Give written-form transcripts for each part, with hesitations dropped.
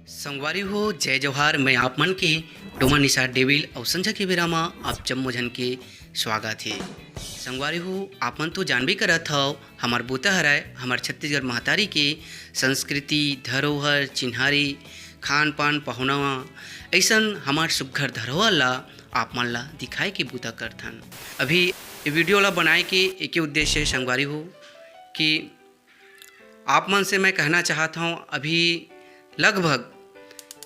संगवारी हो जय जवाहर। मैं आप मन के डोमा निशा डेविल और संझा के बेरा में आप जम्मो जन के स्वागत है। संगवारी हो आप मन तो जान भी करत हो हमार बूता हराय हमार छत्तीसगढ़ महतारी के संस्कृति धरोहर चिन्हारी खान पान पहुनावा ऐसन हमार सुघर धरोहर ला आप मन ला दिखाए के बूता करथन। अभी ये वीडियो ला बनाए के एक ही उद्देश्य है संगवारी हो कि आप मन से मैं कहना चाहता हूँ अभी लगभग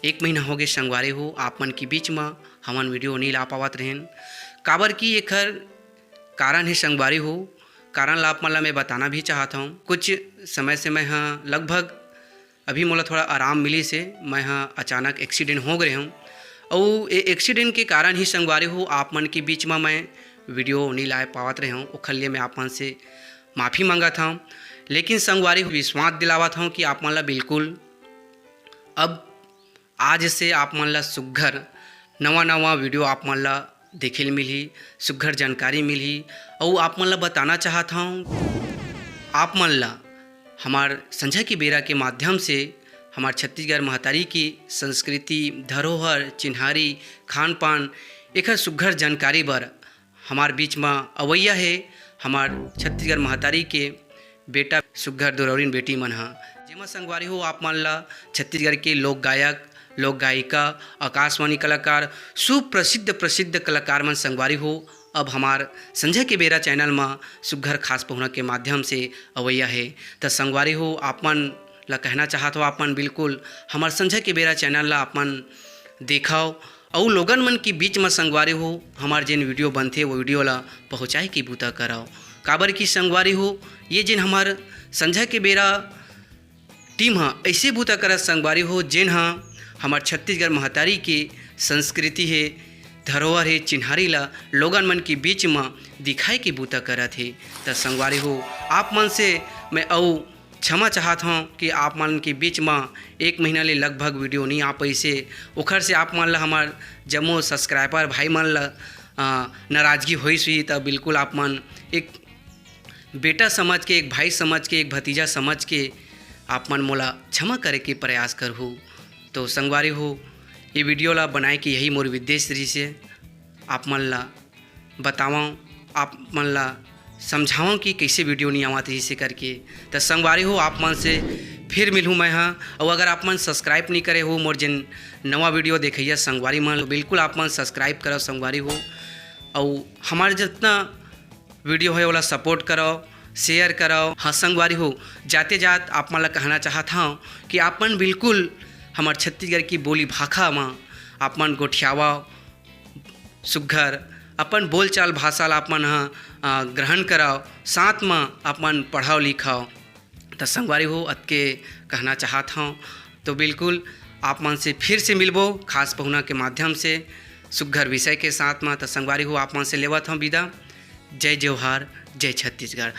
1 महीना हो गए संगवारी हो आप मन के बीच में हमन वीडियो नहीं ला पावत रहें। काबर की एकर कारण है संगवारी हो, कारण ला आप मन ला मैं बताना भी चाहता हूँ। कुछ समय से मैं हाँ लगभग अभी मोला थोड़ा आराम मिली से मैं हाँ अचानक एक्सीडेंट हो गए हूँ और ये एक्सीडेंट के कारण ही संगवारी हो आप मन के बीच में मैं वीडियो नहीं ला पावत रहे हूँ। ओखर लिए मैं आप मन से माफ़ी मांगत हूँ, लेकिन संगवारी विश्वास दिलावत हूँ कि आप मन ला बिल्कुल अब आज से आप मन ला सुघर नवा वीडियो आप मन ला देखे मिली, सुघर जानकारी मिली और आप मन ला बताना चाहता हूँ आप मन ला हमार संझा की बेरा के माध्यम से हमार छत्तीसगढ़ महतारी की संस्कृति धरोहर चिन्हारी खान पान एक सुघर जानकारी बर हमार बीच में अवैया है हमार छत्तीसगढ़ महतारी के बेटा सुघर दुरौरीन बेटी मन हा जेमा संगवारी हो आप मन ला छत्तीसगढ़ के लोक गायक लोक गायिका आकाशवाणी कलाकार सुप्रसिद्ध कलाकार मन संगवारी हो अब हमार संझा के बेरा चैनल में सुघर खास पहुना के माध्यम से अवैया है। तो संगवारी हो आप मन ला कहना चाहत हो आप मन बिल्कुल हमार संझा के बेरा चैनल ला आप मन देखाओ और लोगन मन के बीच में संगवारी हो हमार जिन वीडियो बनते वो वीडियो ला पहुँचाए के बूता कराओ। काबर की संगवारी हो ये जिन हमार संझा के बेरा टीम हाँ ऐसे बूता करत संगवारी हो जिन हाँ हमार छत्तीसगढ़ महतारी के संस्कृति है धरोहर है चिन्हारी ला लोगन मन के बीच में दिखाए के बूता करत है। तो संगवारी हो आप मन से मैं और क्षमा चाहत हूँ कि आप मन के बीच में 1 महीना ले लगभग वीडियो नहीं आ पैसे ओखर से आप मन ला हमार जम्मो सब्सक्राइबर भाई मन ला नाराज़गी होइस हुई। तो बिल्कुल आप मन एक बेटा समझ के एक भाई समझ के एक भतीजा समझ के आप मन मोला क्षमा करे के प्रयास करहु। तो संगवारी हो ये वीडियो ला बनाए कि यही मोर उद्देश्य रही से आप मन ला बतावां आप मन ला समझावां कि कैसे वीडियो नहीं आवत रही से करके। तो संगवारी हो आप मन से फिर मिलूँ मैं हाँ और अगर आप मन सब्सक्राइब नहीं करे हो मोर जिन नवा वीडियो देखिए संगवारी मन बिल्कुल आप मन सब्सक्राइब करो संगवारी हो और हमारे जितना वीडियो है वाला सपोर्ट करो शेयर करो। हाँ संगवारी हो जाते जात आप मन ला कहना चाहता हूँ कि आप मन बिल्कुल हमार छत्तीसगढ़ की बोली भाखा में आप मन गोठियावा सुघर अपन बोलचाल भाषा ला आप मन हाँ ग्रहण कराओ साथ में आप मन पढ़ाओ लिखाओ। तो संगवारी हो अतके कहना चाहता हूँ। तो बिल्कुल आप मन से फिर से मिलबो खास पहुना के माध्यम से सुघर विषय के साथ में। तो संगवारी हो आप मन से लेवत हूँ विदा। जय जवाहर जय छत्तीसगढ़।